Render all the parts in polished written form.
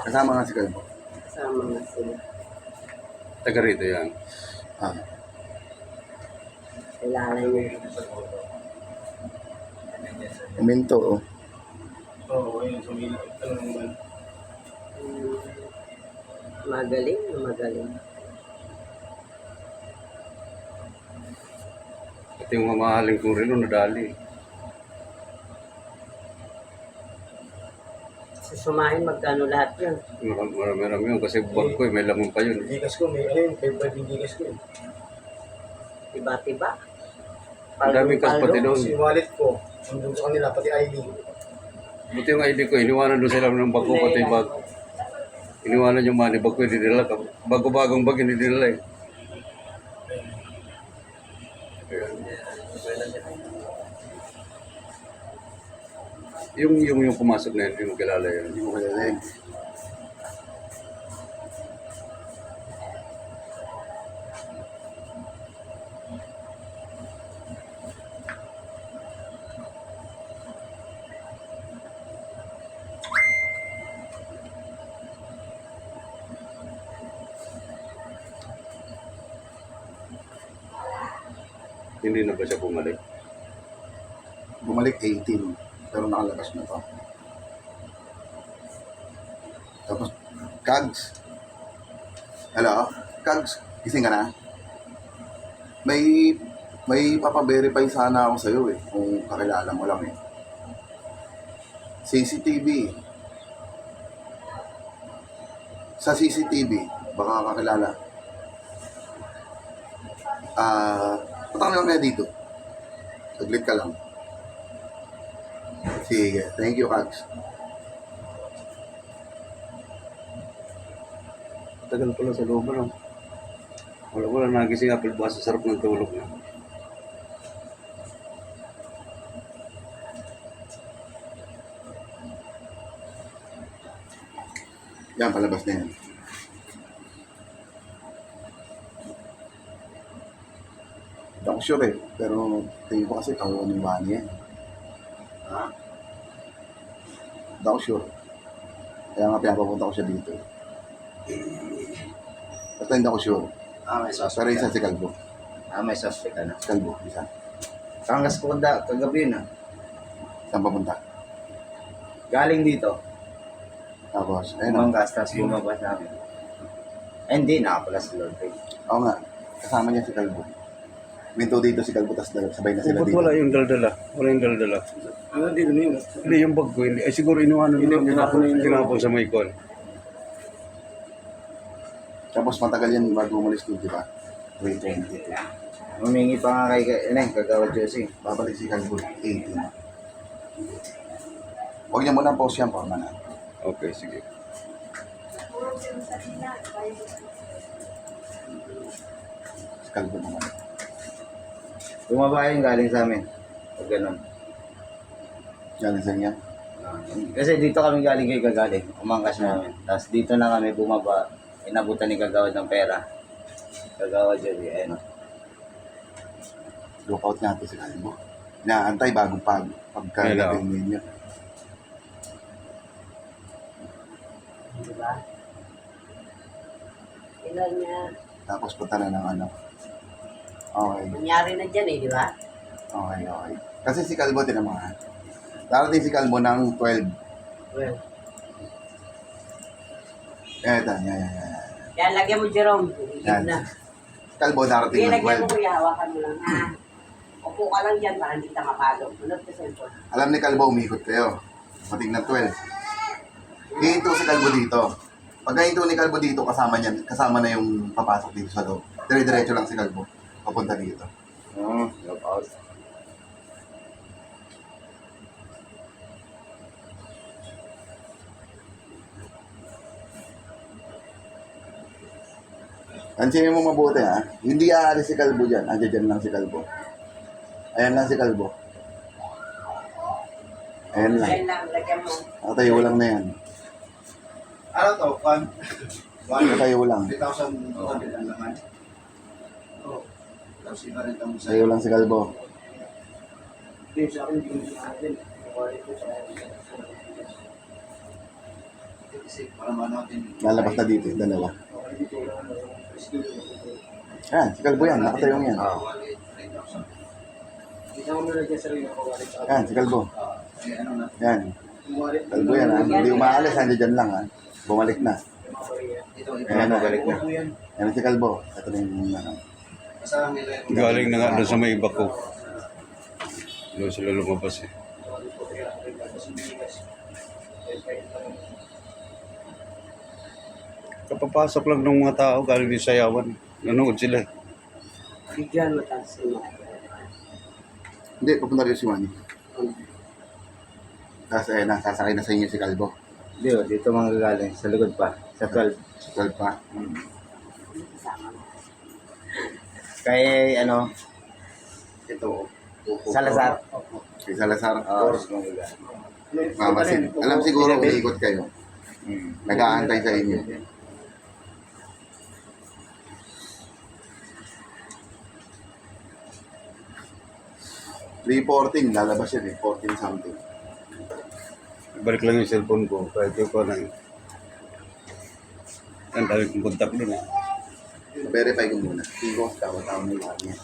Kasama nga si Kalbo. Kasama nga sila. Taga rito yan. Ah. Kilala niyo. Uminto, oh. Oo, yun. Sumila. Ito naman. Magaling na magaling. Ito yung mamahaling kong relo nadali. Susumahin magkano lahat yun. Marami yun kasi bag ko may laman pa yun. Gigas ko, may ano yun. Favorite yung gigas ko. Tiba-tiba. Ang daming kaspati doon. Si wallet ko. Nandun sa kanila, pati ID. Buti yung ID ko, iniwanan doon sila ng bag ko, pati bag. Iniwanan yung money bag ko, hindi nila. Bago-bagong bag, hindi nila eh. Yung pumasok na yun, yung kilala yun. Hindi mo kilala yun. Hindi na ba siya bumalik? Bumalik 18, pero nakalabas na to. Tapos, Kags. Hello? Kags, gising ka na? May papaverify sana ako sa'yo eh, kung kakilala mo lang eh. CCTV. Sa CCTV, baka kakilala. Patang lang kaya dito. Saglit ka lang. Sige, thank you, Kags. Tagal pala sa loob na. Wala nagising apple bukas sa sarap ng tulog na. Yan, palabas na yan. Hindi ako sure eh, pero tingin ko kasi kawawa ni Wani eh. Ha? Hindi ako sure. Kaya nga pinapapunta ko siya dito. Basta hindi ako sure. May suspect. Pero isa si Kalbo. May suspect ka na. Si Kalbo, isa. Kangas ko kagabi yun Saan papunta? Galing dito. Tapos, ayun o. Manggas, tapos bumaba sa amin. Hindi, nakapala sa Lord Ray. Oo nga, kasama niya si Kalbo. Minto dito si Kalbo, tapos sabay na sila Ba't dito. wala yung daldala? Wala yung daldala. Hindi na yun. Hindi yung bag ko. Hindi. Ay siguro inuwanan nila. Tinapon sa may kon. Tapos matagal yan bago umalis doon, di ba? 2022. Humingi pa nga kay Kagawad Josie. Babalik si Kalbo, 18. Huwag niya muna post yan, forma na. Okay, sige. Si Kalbo naman. Bumaba yung galing sa amin. Pag ganun. Galing sa niya. Kasi dito kami galing kay Kagaling. Umangkas namin. Tapos dito na kami bumaba. Inabutan ni Kagawad ng pera. Kagawad Josie. Ayun. Lookout natin si Kalbo. Inaantay bagong pagkagaling ninyo. Diba? Ilan niya. Tapos punta na ng ano. Okay. Nangyari na dyan eh, di ba? Okay. Kasi si Kalbo, tinama nga. Darating si Kalbo ng 12. Well, Eto, yan. kaya lagyan mo, Jerome. Yan. Higit na. Si Kalbo darating Sige, ng lagyan mo 12. kuya, hawakan mo lang. Ha? Upo ka lang dyan para hindi ka mapalo. Sunod ka cellphone. Alam ni Kalbo, umikot kayo. Mating ng 12. Hihinto si Kalbo dito. Pag hihinto ni Kalbo dito, kasama na yung papasok dito sa loob. Dire-diretso lang si Kalbo. Papunta dito. Lookout. Pansinin mo mabuti ha. Hindi aalis si Kalbo dyan. Dyan lang si Kalbo. Ayan lang si Kalbo. Ayan lang. Ayan lang, lagyan mo. Nakatayo lang na yan. Ano to? Nakatayo lang. 3,000 ang laman. Oo. Tapos iba rin kami sa... Tayo lang si Kalbo. Hindi, sa akin, hindi sa akin. Lalabas na dito, dalawa. Yan, si Kalbo yan, nakatayong yan. Oo. Yan, si Kalbo. Yan. Kalbo yan, ha? Hindi umaalis, hindi dyan lang, ha? Bumalik na. Ayan, bumalik na. Yan si Kalbo. Ito na yung, ano. Galing na nga doon sa may bako. Doon sila lumabas eh. Kapapasok lang ng mga tao galing din sayawan. Nanood sila. Bigyan mataas yung mga. Hindi, pupunta rin si Manny. Tapos, ayun na, sasakay na sa inyo si Kalbo. Dito, dito mga gagaling. Sa likod pa. Sa 12. Si Kalbo pa. Kay ano, Ito. Salazar. Si Salazar. Oo, mga gagaling. Mamasin. Alam siguro umiikot kayo. Hmm. Nag-aantay sa inyo. Reporting, lalabas yan eh. 14 something. Balik lang yung cellphone ko. Kahit yung ko nang... Ang dami kong contact doon eh. Verify ko muna. Tingko, tawa-tawa mo lang yan.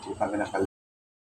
Putang na Kalbo.